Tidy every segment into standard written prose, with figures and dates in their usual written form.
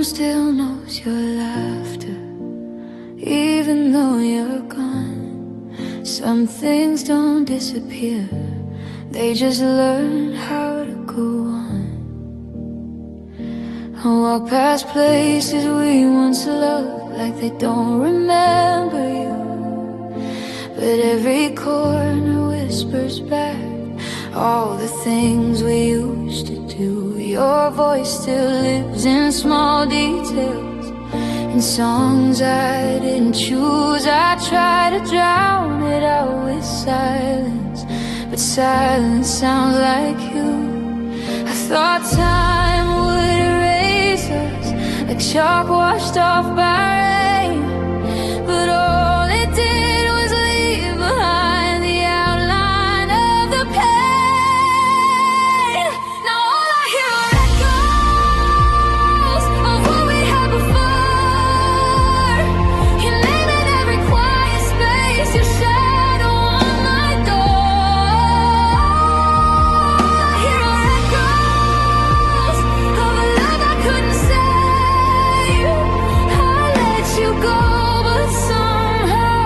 still knows your laughter, even though you're gone. Some things don't disappear, they just learn how to go on. I walk past places we once loved like they don't remember you, but every corner whispers back all the things we used to do. Your voice still lives in small details, in songs I didn't choose. I try to drown it out with silence, but silence sounds like you. I thought time would erase us like chalk washed off by rain, but all it did was leave behind the outline of the pain. Now all I hear are echoes of what we had before. Your name in every quiet space, your shadow on my door. All I hear are echoes of a love I couldn't save. I let you go, but somehow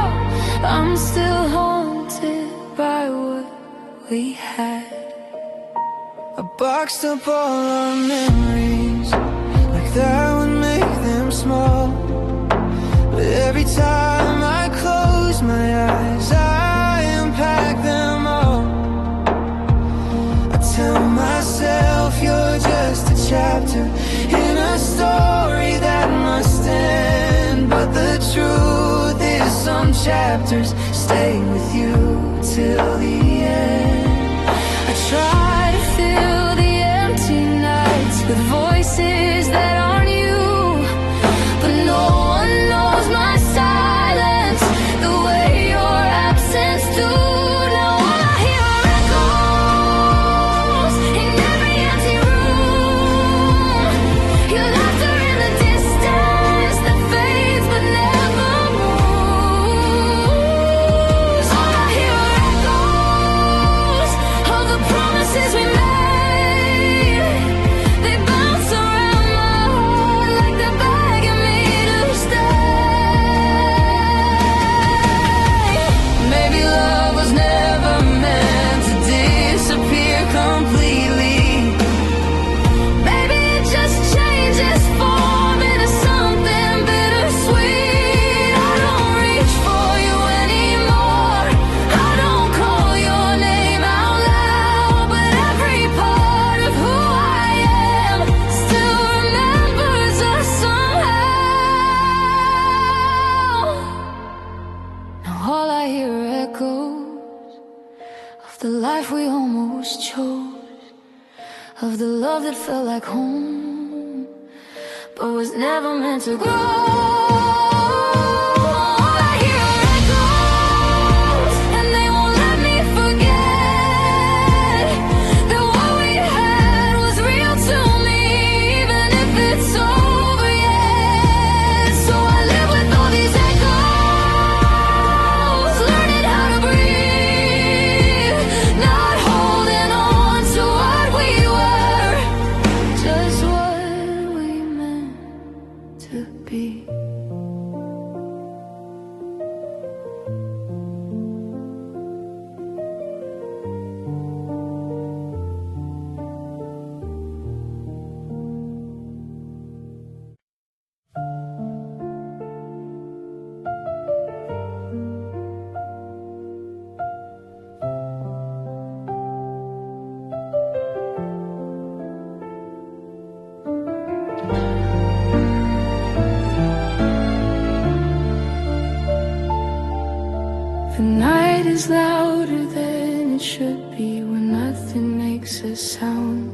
I'm still haunted by what we had. I boxed up all our memories, like that would make them small. But every time I close my eyes, I unpack them all. I tell myself you're just a chapter in a story that must end, but the truth is some chapters stay with you till the end. I try to fill the empty nights with voices that aren't you, but no one knows my silence the way your absence do. Now all I hear are echoes in every empty room. Your laughter in the distance that fades but never moves. All I hear are echoes of the promises we made. They bounce around my heart like they're begging me to stay. Maybe love was never meant to disappear completely. Maybe it just changes form into something bittersweet. I don't reach for you anymore, I don't call your name out loud, but every part of who I am still remembers us somehow. Now all I hear are echoes of the life we almost chose, of the love that felt like home, but was never meant to grow. All I hear are echoes, and they won't let me forget that what we had was real to me, even if it's over yet. So I live with all these echoes, learning how to breathe, not holding on to what we were, just what we meant to be. The night is louder than it should be when nothing makes a sound.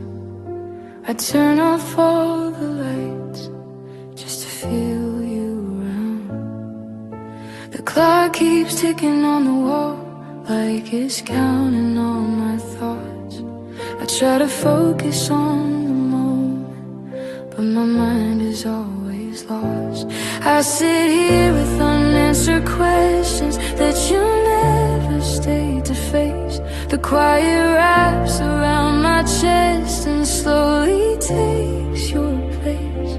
I turn off all the lights just to feel you around. The clock keeps ticking on the wall like it's counting all my thoughts. I try to focus on the moment, but my mind is always lost. I sit here with unanswered questions that you never stayed to face. The quiet wraps around my chest and slowly takes your place.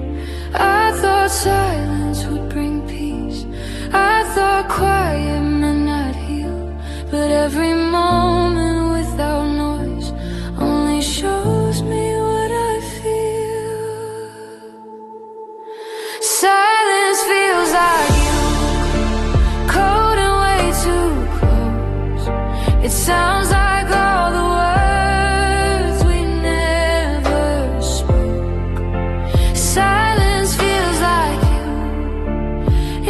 I thought silence would bring peace. I thought quiet meant not heal. But every moment without noise only shows me what I feel. Silence feels like you, cold and way too close. It sounds like all the words we never spoke. Silence feels like you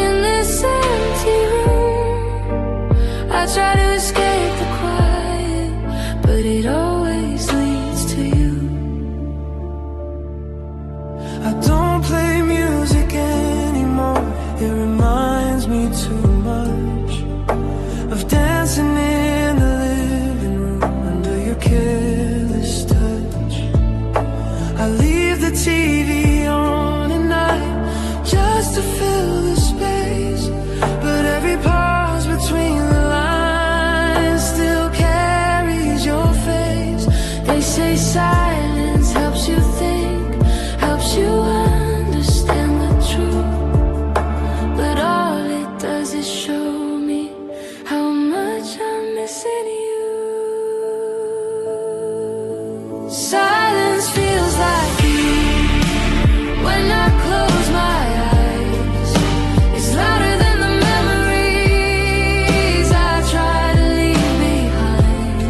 in this empty room. I try to escape the quiet, but it always leads to you. I don't play music anymore. It reminds me too much of dancing in the living room under your careless touch. I leave the TV on at night just to fill the space, but every pause between the lines still carries your face. They say silence helps you think, helps you understand the truth, but all it does is show me how much I'm missing you. Silence feels like you when I close my eyes. It's louder than the memories I try to leave behind.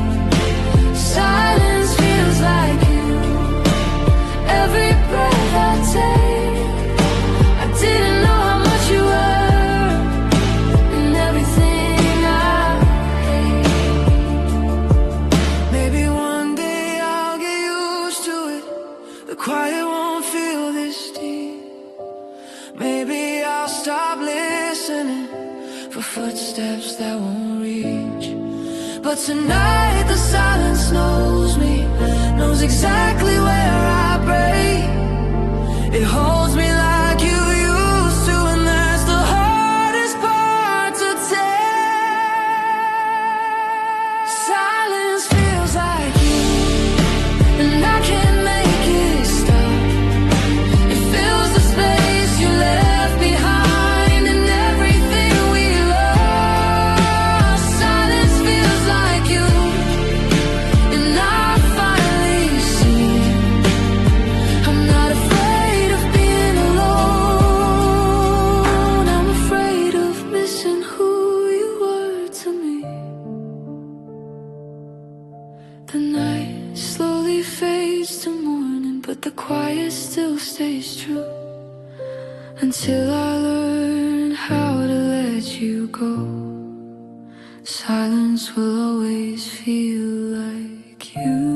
Silence feels like you every breath I take. I didn't know how much you were and everything I hate. Maybe one day I'll get used to it. The quiet won't feel this deep. Maybe I'll stop listening for footsteps that won't reach. But tonight the silence knows me, knows exactly where I break. It holds me like you used to, and that's the hardest part to take. Silence feels like you, and I can't make it stop. It fills the space you left behind and everything we lost. Silence feels like you, and I finally see I'm not afraid of being alone. I'm afraid of missing who you were to me. The night slowly fades to morning, but the quiet still stays true until I learn how to let you go. Silence will always feel like you.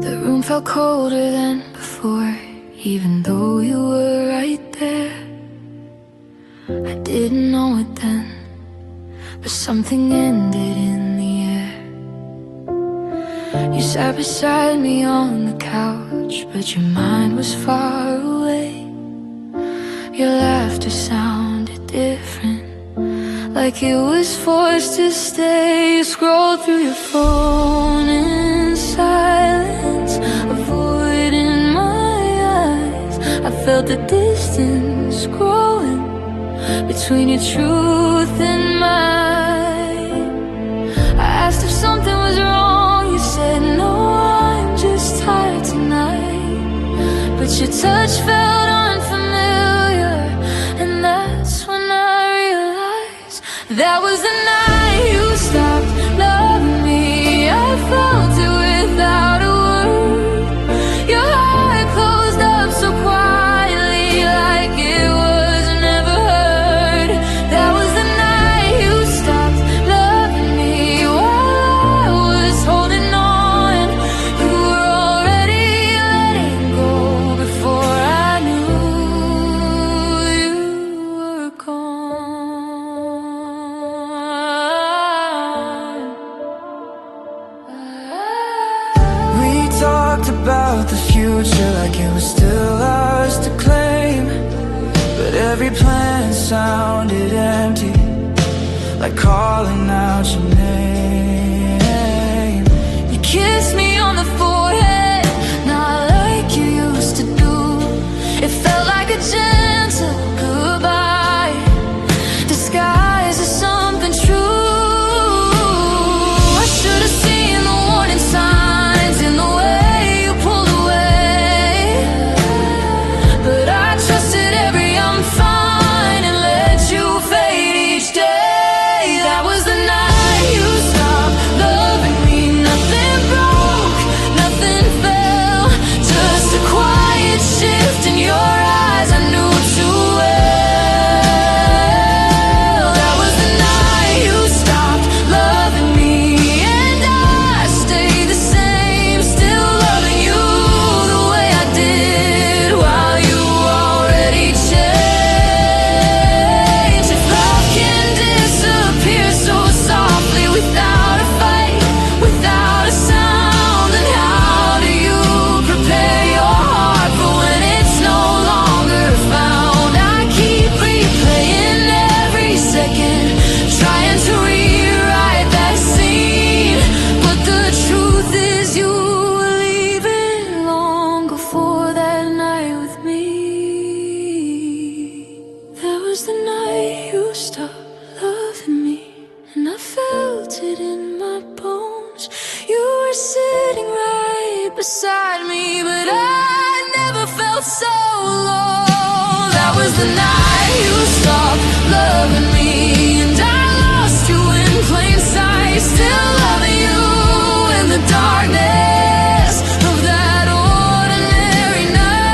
The room felt colder than before, even though you were right there. I didn't know it then, but something ended in the air. You sat beside me on the couch, but your mind was far away. Your laughter sounded different, like it was forced to stay. You scrolled through your phone in silence, avoiding my eyes. I felt the distance growing between your truth and mine. I asked if something was wrong. You said no, I'm just tired tonight. But your touch felt unfamiliar, and that's when I realized that was the night you stopped loving me. I felt it without a word. Your heart closed up so quietly, like it was never heard. That was the night you stopped loving me while I was holding on. You were already letting go before I knew. then sounded empty, like calling out your name. You kissed me on the forehead, not like you used to do. It felt like a gentle goodbye, disguised as something true. I should have seen the warning signs in the way you pulled away, but I trusted every I'm fine and let you fade each day. That was the night you stopped loving me. Nothing broke, nothing fell, just a quiet shift in your eyes I knew too well. That was the night you stopped loving me, and I stayed the same, still loving you the way I did, while you already changed. If love can disappear so softly without a fight, without a sound, then how do you prepare your heart for when it's no longer found? I keep replaying every second, trying to rewrite that scene, but the truth is you were leaving long before that night with me. That was the night you stopped loving me, and I felt it in my bones. You were sitting right beside me, but I never felt so alone. That was the night you stopped loving me, and I lost you in plain sight, still loving you in the darkness of that ordinary night.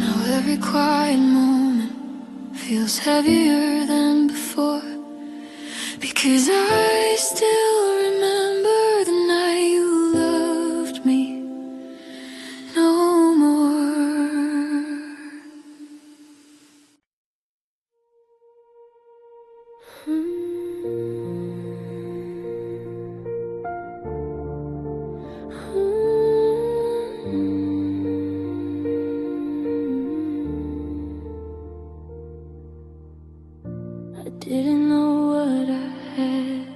Now every quiet moment feels heavier than before, because I still remember the night you loved me no more. I didn't know what I had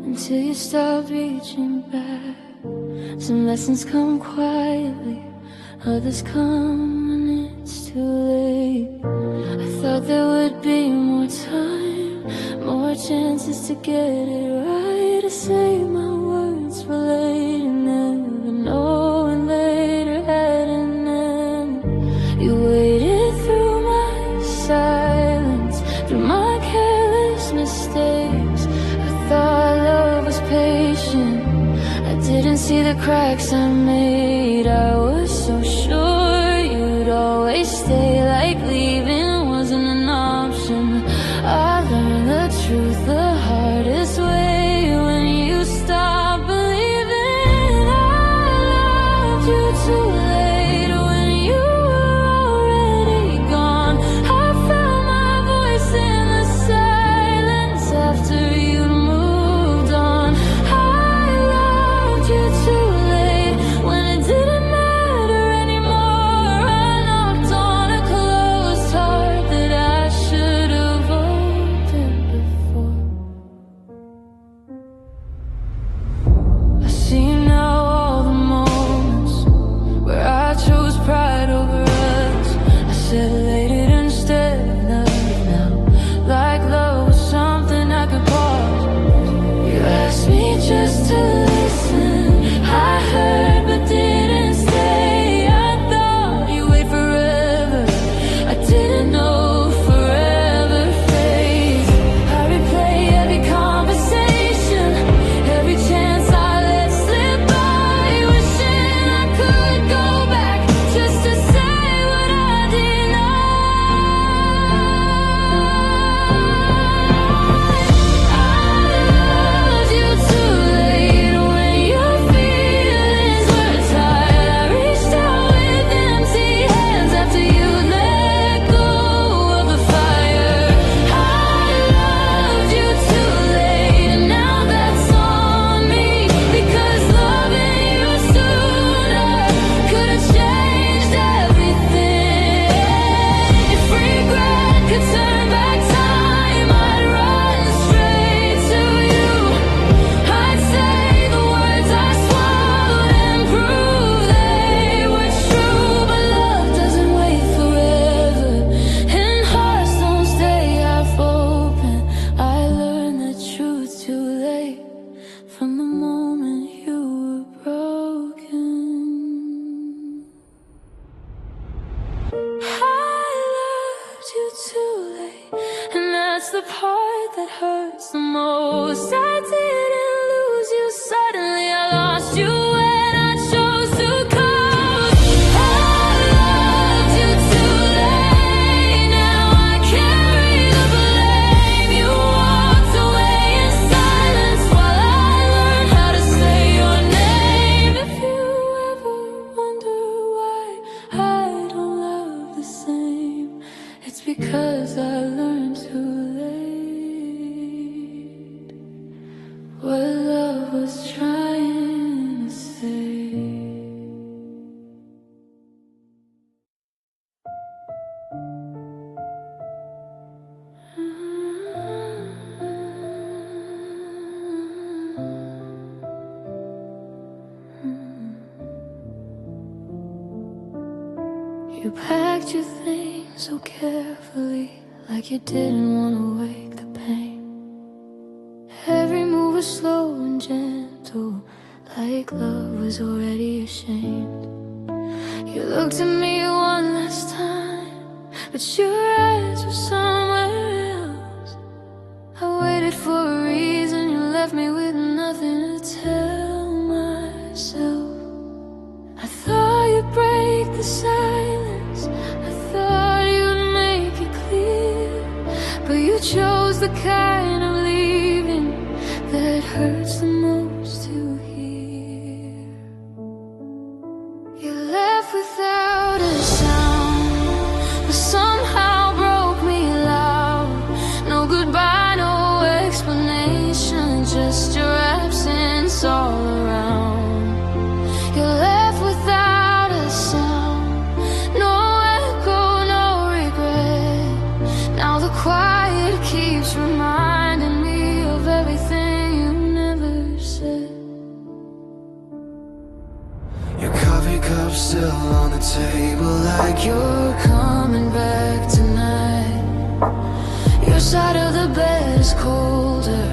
until you stopped reaching back. Some lessons come quietly, others come when it's too late. I thought there would be more time, more chances to get it right, to say my words were late and never knowing later had an end. You waited through my silence, through my careless mistakes. I thought love was patient, I didn't see the cracks I made. I was so sure you'd always stay, like leaving wasn't an option. I learned the truth the hardest way, when you stopped believing I loved you too late. When you were already gone, I found my voice in the silence after you moved on. I loved you too late, when it didn't matter anymore. I knocked on a closed the part that hurts the most. I didn't lose you suddenly, I lost you when I chose to go. I loved you too late, now I carry the blame. You walked away in silence while I learned how to say your name. If you ever wonder why I don't love the same, it's because I learned too late what love was trying to say. You packed your things so carefully, like you didn't want to wake the pain. Every move was slow and gentle, like love was already ashamed. You looked at me one last time, but your eyes were somewhere else. I waited for a reason, you left me with nothing to tell myself. I thought you'd break the silence, I thought you'd make it clear, but you chose the kind of leaving that hurts the most to hear. You left without a sound, but somehow broke me loud. No goodbye, no explanation, just your absence all around. You left without a sound, no echo, no regret. Now the quiet keeps reminding me of everything you never said. Your coffee cup still on the table, like You're coming back tonight. Your side of the bed is colder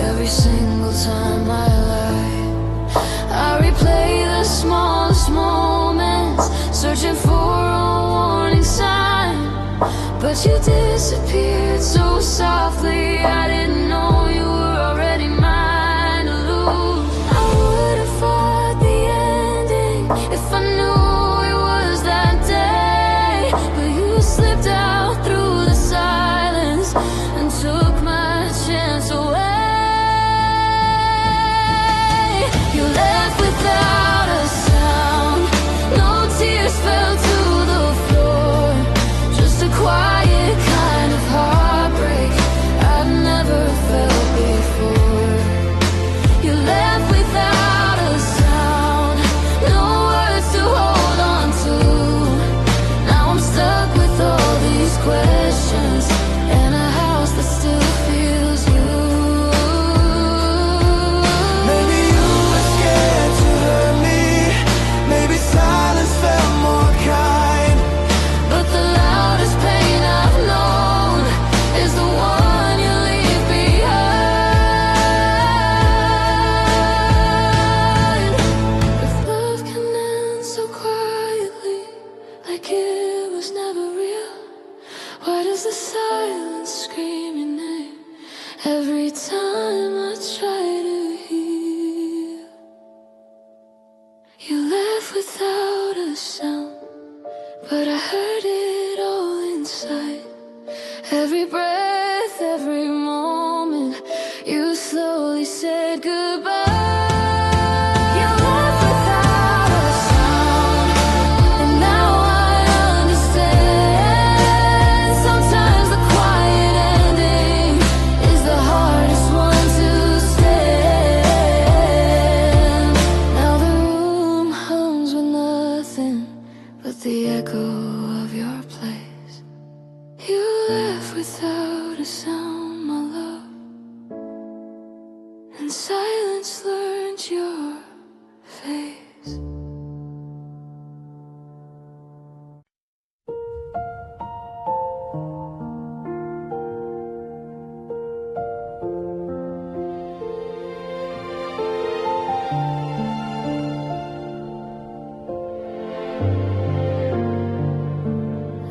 every single time I lie. I replay the smallest moments, searching for a warning sign, but you disappeared so softly, I didn't know you were already mine to lose. I would have fought the ending if I knew it was that day, but you slipped out through the silence and took my chance away. You left without a sound, no tears fell to the floor, just a quiet kind of heartbreak I've never felt before. You left without a sound, no words to hold on to. Now I'm stuck with all these questions and a house that still feels you. maybe you were scared to hurt me, maybe silence felt more kind. But the loudest pain I've known is the one you leave behind. If love can end so quietly, like it was never real, why does the silence scream your name every time I try to heal? You left without a sound, but I heard it all inside. Every breath, every moment, you slowly said goodbye. You left without a sound, and now I understand. Sometimes the quiet ending is the hardest one to stand. Now the room hums with nothing but the echo of your place. You left without a sound, my love, and silence learned your face.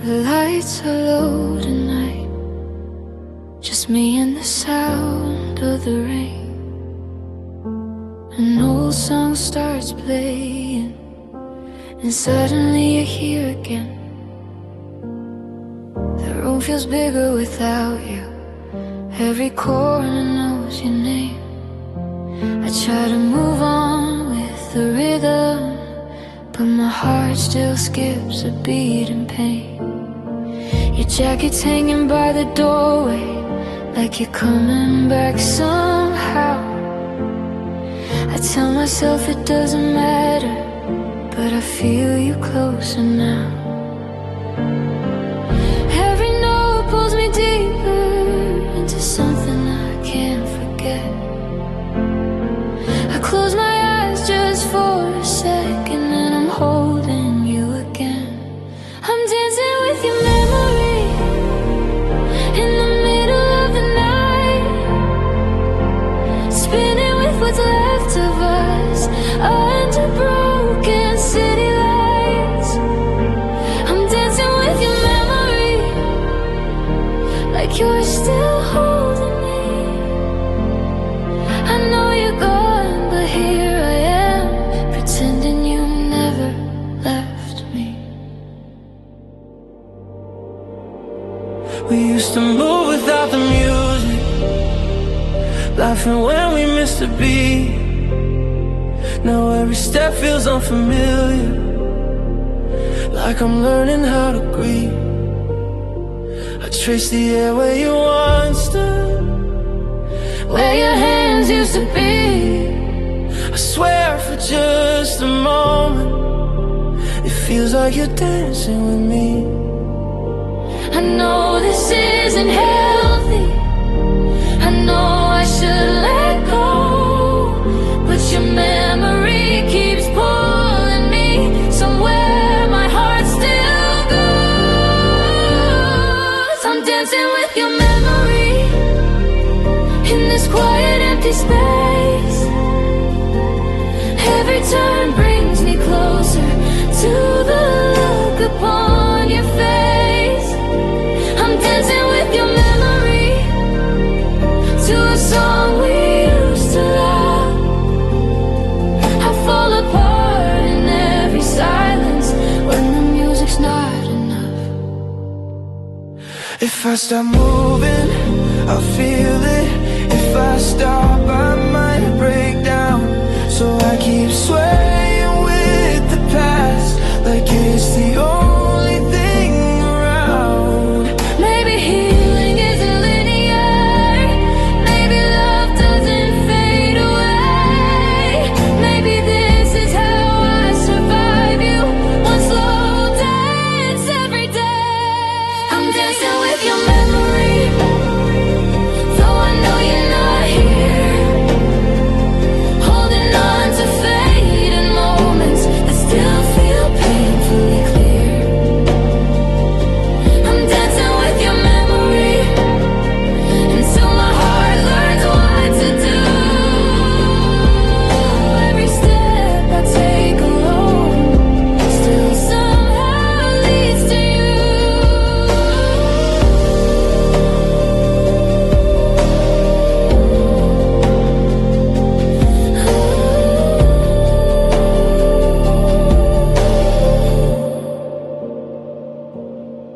The lights are low tonight, just just me and the sound of the rain. An old song starts playing, and suddenly you're here again. The room feels bigger without you. Every corner knows your name. I try to move on with the rhythm, but my heart still skips a beat in pain. Your jacket's hanging by the doorway, like you're coming back somehow. I tell myself it doesn't matter, but I feel you closer now. Every note pulls me deeper into something I can't forget. I close my eyes just for a second, and I'm holding you again. I'm dancing with your memory in the middle of the night, spinning with what's left of us under broken city lights. I'm dancing with your memory, like you're still holding me. I know you're gone, but here I am, pretending you never left me. We used to move without the music, laughing when we missed a beat. Now every step feels unfamiliar, like I'm learning how to grieve. I trace the air where you once stood, Where your hands used to be. I swear for just a moment, it feels like you're dancing with me. I know this isn't healthy, I know I should let go, but your memory keeps pulling me somewhere my heart still goes. I'm dancing with your memory in this quiet empty space. Every turn brings me closer to the look upon your face. I'm dancing with your memory to a song we used to love. I fall apart in every silence when the music's not enough. If I stop moving, I'll feel it. If I stop, I might break down. So I keep swaying with the past, like it's the only thing around. Maybe healing isn't linear, maybe love doesn't fade away. Maybe this is how I survive you, one slow dance every day. I'm dancing with your memory, though I know you're not here, holding on to fading moments that still feel painfully clear. I'm dancing with your memory until my heart learns what to do. Every step I take alone still somehow leads to you.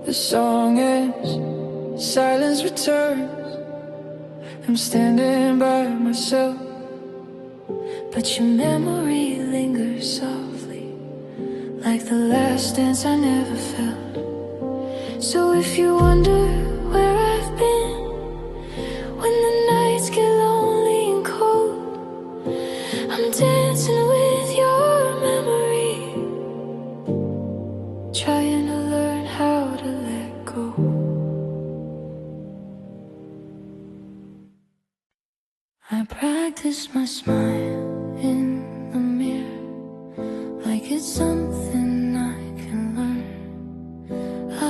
The song ends, silence returns. I'm standing by myself, But your memory lingers softly, like the last dance I never felt. So if you wonder where I've been when the nights get lonely and cold, I'm dancing with your memory, trying to learn how to let go. I practice my smile in the mirror, like it's something I can learn.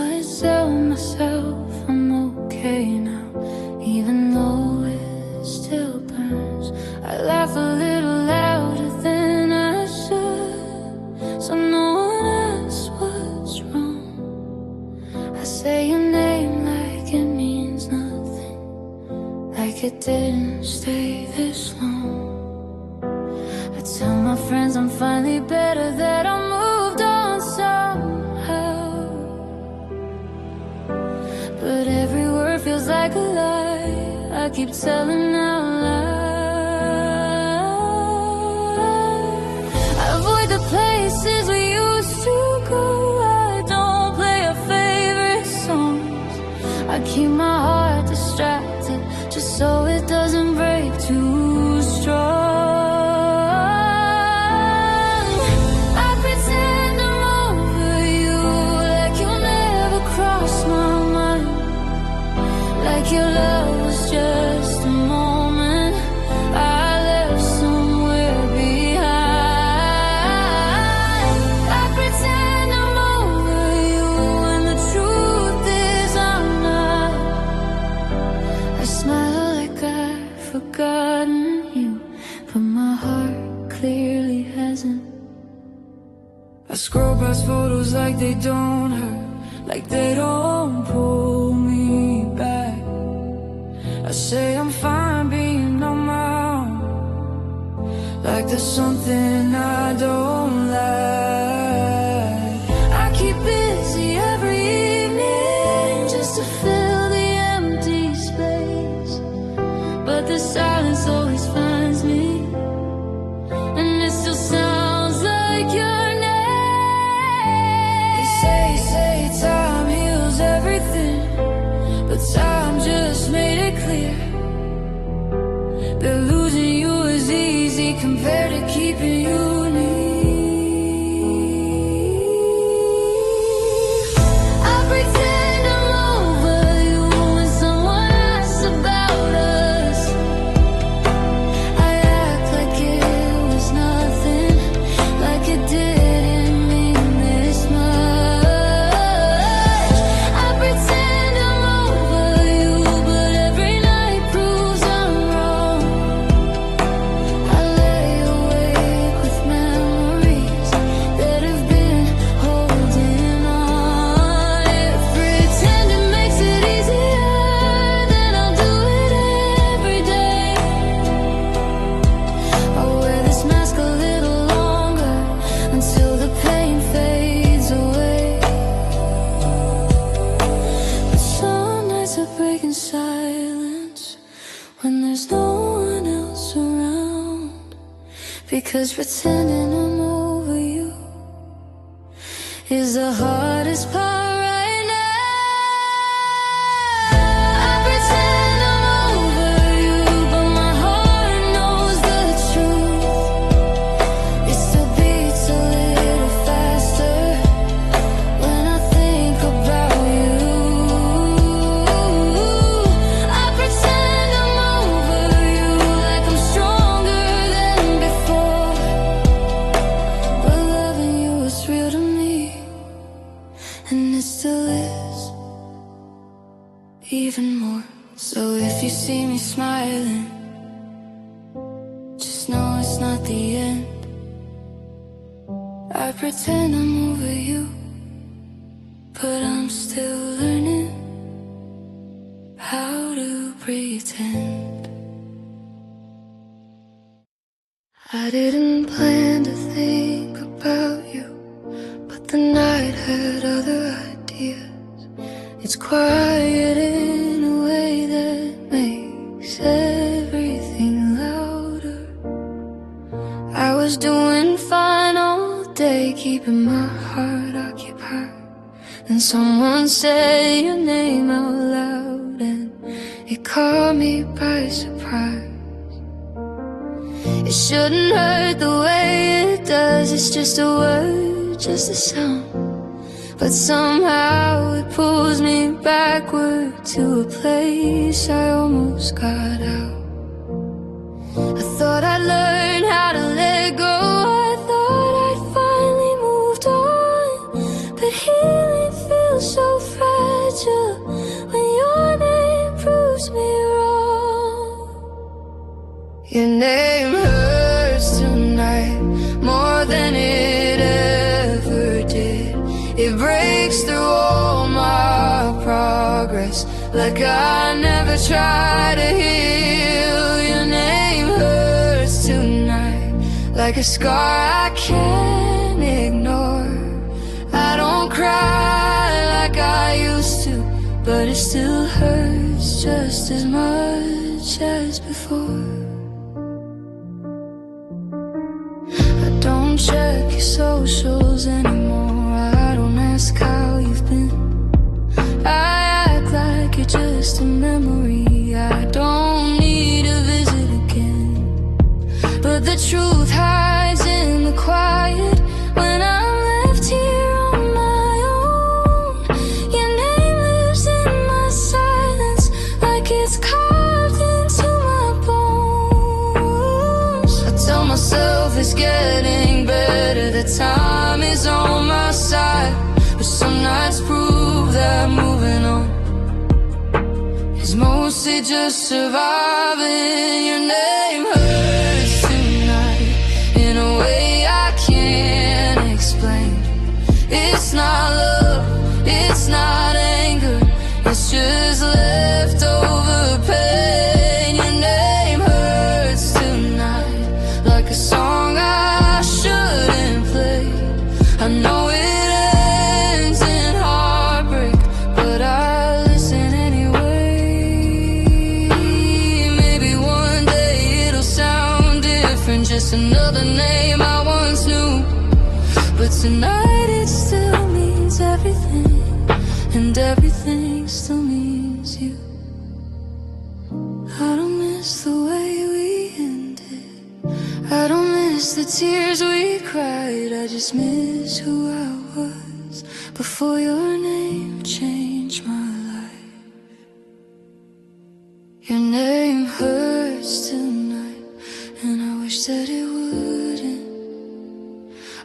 I tell myself I'm okay now, even though it still burns. I laugh a little louder than I should, so no one asks what's wrong. I say your name like it means nothing, like it didn't stay this long. I tell my friends I'm finally better, that I moved on somehow. But every word feels like a lie I keep telling out loud. I avoid the places we used to go. I don't play our favorite songs. I keep my heart distracted just so it doesn't break too strong. I pretend I'm over you, like you'll never cross my mind, like your love was just a moment I left somewhere behind. I pretend I'm over you when the truth is I'm not. I smile like I've forgotten you, but my heart clearly hasn't. I scroll past photos like they don't hurt, like they don't pull me back. I say I'm fine being on my own, like there's something I don't like. I keep busy every evening just to fill the empty space, but the silence always finds me, and it still sounds like your name. They say time heals everything, but time just made it clear that losing you is easy compared to keeping you near. I pretend I'm over you when someone asks about us. I act like it was nothing, like it didn't mean this much. I pretend I'm over you, but every night proves I'm wrong. I lay awake with memories that have been holding on. If pretending makes it easier, then I'll do it every day. I'll wear this mask a little longer until the pain fades away. But some nights I break in silence when there's no one else around, because pretending I'm over you is the hardest part right now. I pretend I'm over you, but my heart knows the truth. It still beats a little faster when I think about you. I pretend I'm over you, like I'm stronger than before, but loving you is real to me, and it still is, even more. So if you see me smiling, just know it's not the end. I pretend I'm over you, but I'm still learning how to pretend. I didn't plan to think about you, but the night had other ideas. It's quiet in a way that makes everything louder. I was doing fine all day, keeping my heart occupied. Then someone said your name out loud, and it caught me by surprise. It shouldn't hurt the way it does, it's just a word, just a sound. But somehow it pulls me backward to a place I almost got out. I thought I'd learn how to let go, I thought I'd finally moved on, but healing feels so fragile when your name proves me wrong. Your name hurts tonight more than it ever did. It breaks through all my progress, like I never tried to hit. like a scar I can't ignore. I don't cry like I used to, but it still hurts just as much as before. I don't check your socials anymore. I don't ask how you've been. I act like you're just a memory. I don't need a visit again. But the truth hides in the quiet. When I'm left here on my own, your name lives in my silence, like it's carved into my bones. I tell myself it's getting better, that time is on my side, but some nights prove that moving on is mostly just surviving. Your name hurts tonight in a way I can't explain. It's not love, it's not anger, it's just leftover pain. Your name hurts tonight, like a song I shouldn't play. I know it ends in heartbreak, but I listen anyway. Maybe one day it'll sound different, just another name I once knew. But tonight it still means everything, and everything still means you. I don't miss the way we ended, I don't miss the tears we cried. I just miss who I was before your name changed my life. Your name hurts tonight, and I wish that it wouldn't.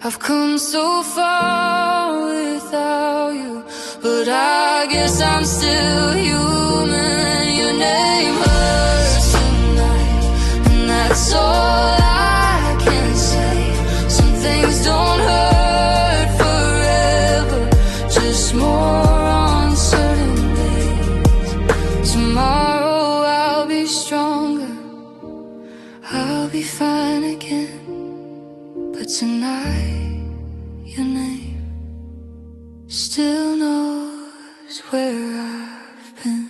I've come so far without you, but I guess I'm still human. Your name hurts tonight, and that's all I can say. Some things don't hurt forever, just more on certain days. Tomorrow I'll be stronger, I'll be fine again. But tonight, your name still knows where I've been.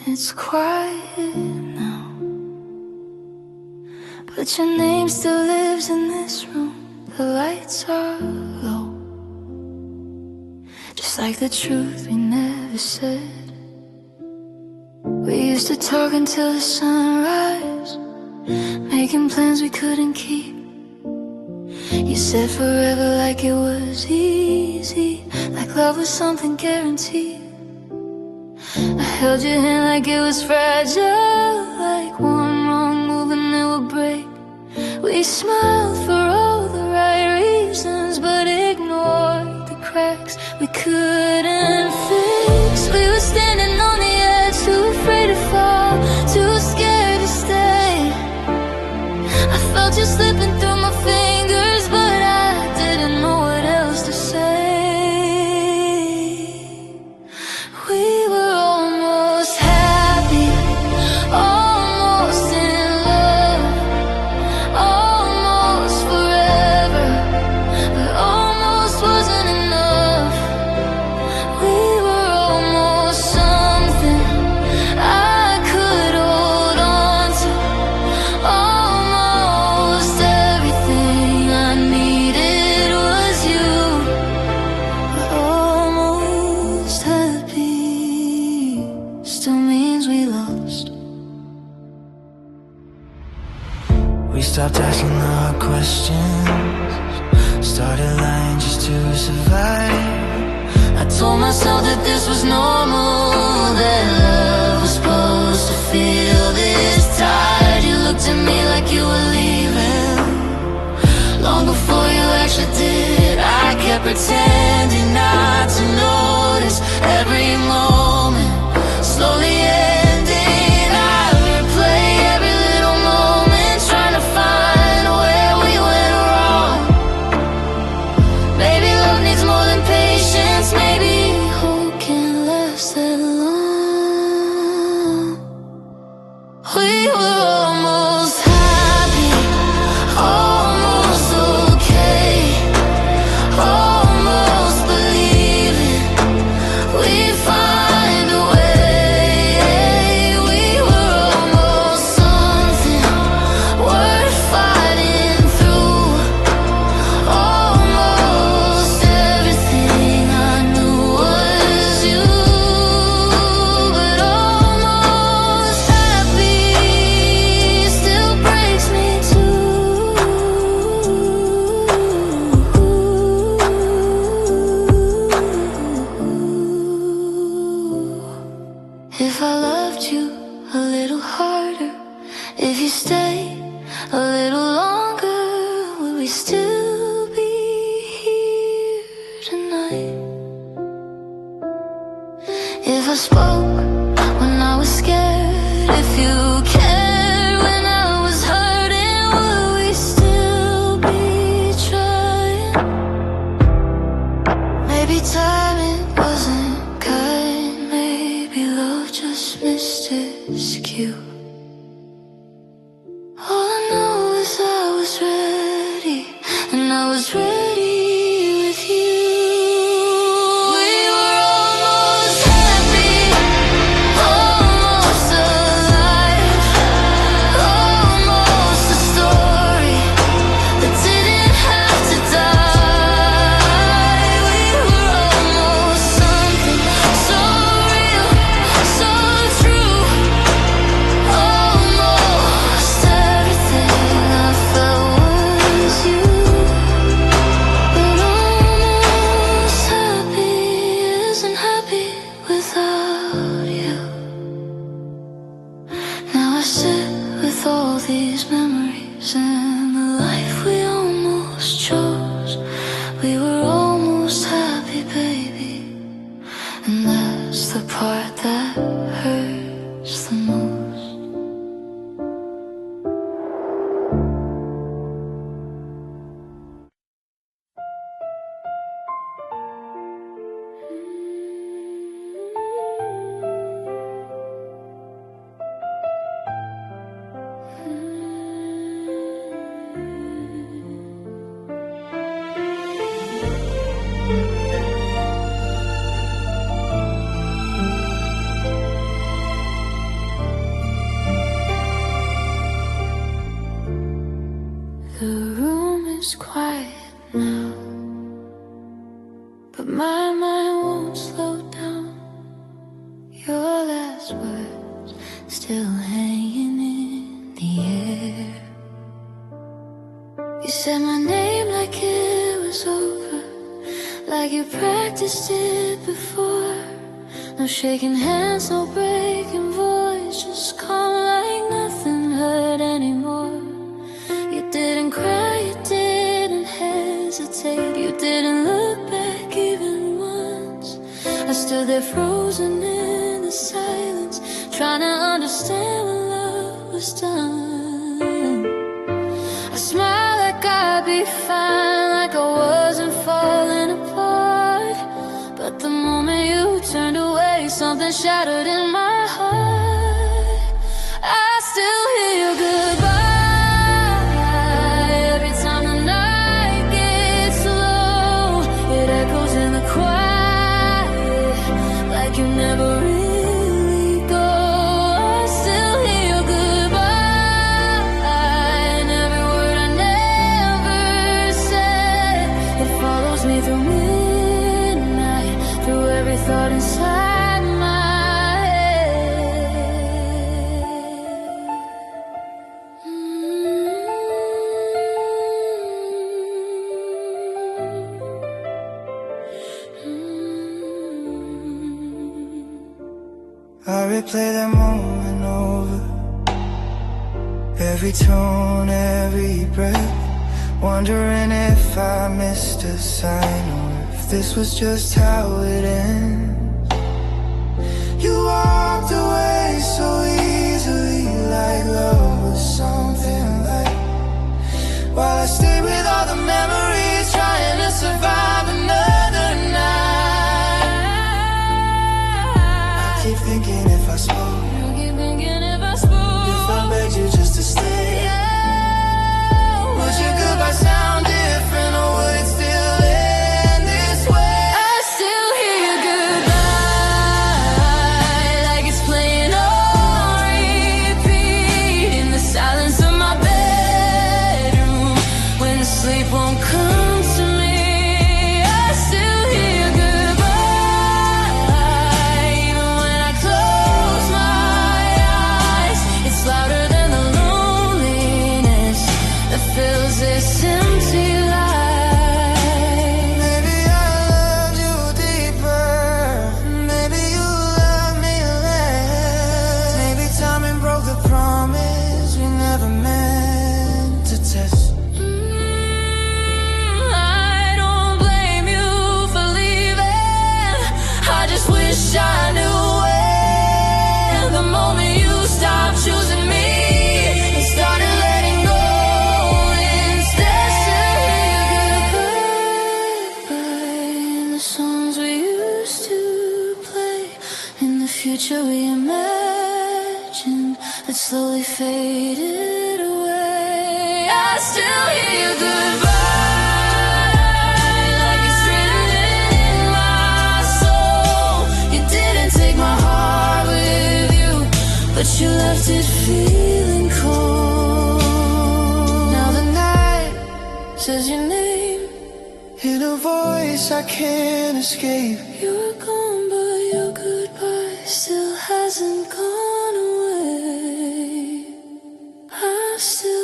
It's quiet now, but your name still lives in this room. The lights are low, just like the truth we never said. We used to talk until the sunrise, making plans we couldn't keep. You said forever like it was easy, like love was something guaranteed. I held your hand like it was fragile, like one wrong move and it would break. We smiled for all the right reasons, but ignored the cracks we couldn't fix. We were standing on the edge, too afraid to fall, too scared to stay. I felt you slipping through my fingers, but I didn't know what else to say. We were almost happy, almost in love, almost forever, but almost wasn't enough. We were almost something I could hold on to, almost everything I needed was you. But almost happy still means we lost. We stopped asking the hard questions, started lying just to survive. I told myself that this was normal, that love was supposed to feel this tight. You looked at me like you were leaving, long before you actually did. I kept pretending not to notice every moment slowly ending. I replay every little moment, trying to find where We were almost happy, almost okay, almost believing we'd find a way. We were almost something worth fighting through. Almost everything I knew was you, but almost happy still breaks me too. If I loved you a little harder, if you stayed a little longer, would we still be here tonight? If I spoke when I was scared, if you cared when I was hurting, would we still be trying? Maybe timing wasn't kind, maybe love just missed its cue. All I know is I was ready, and I was ready with you. We were almost happy, almost alive, almost a story that didn't have to die. We were almost something so real, so true. Almost everything I felt was you, but almost happy isn't happy without you. Now I sit with all these memories and the life we almost chose. We were almost happy, baby, and that's the part that hurts the most. The room is quiet now, but my mind won't slow down. Your last words still hanging in the air. You said my name like it was over, like you practiced it before. No shaking hands, no breaking voice, just calm like nothing hurt anymore. You didn't cry, you didn't hesitate, you didn't look back even once. I stood there frozen in the silence, trying to understand when love was done. I smiled like I'd be fine, like I wasn't falling apart. But the moment you turned away, something shattered in my heart. I still hear your goodbye. You never really go. I still hear your goodbye, and every word I never said, it follows me through midnight, through every thought inside my head. I replay that moment over, every tone, every breath, wondering if I missed a sign or if this was just how it ends. You walked away so easily, like love was something light, while I stayed with all the memories, trying to survive another night. I keep thinking if I spoke, You keep thinking if I spoke, if that slowly faded away. I still hear your goodbye, like it's written in my soul. You didn't take my heart with you, but you left it feeling cold. Now the night says your name in a voice I can't escape. You're gone, but your goodbye still hasn't gone away. I still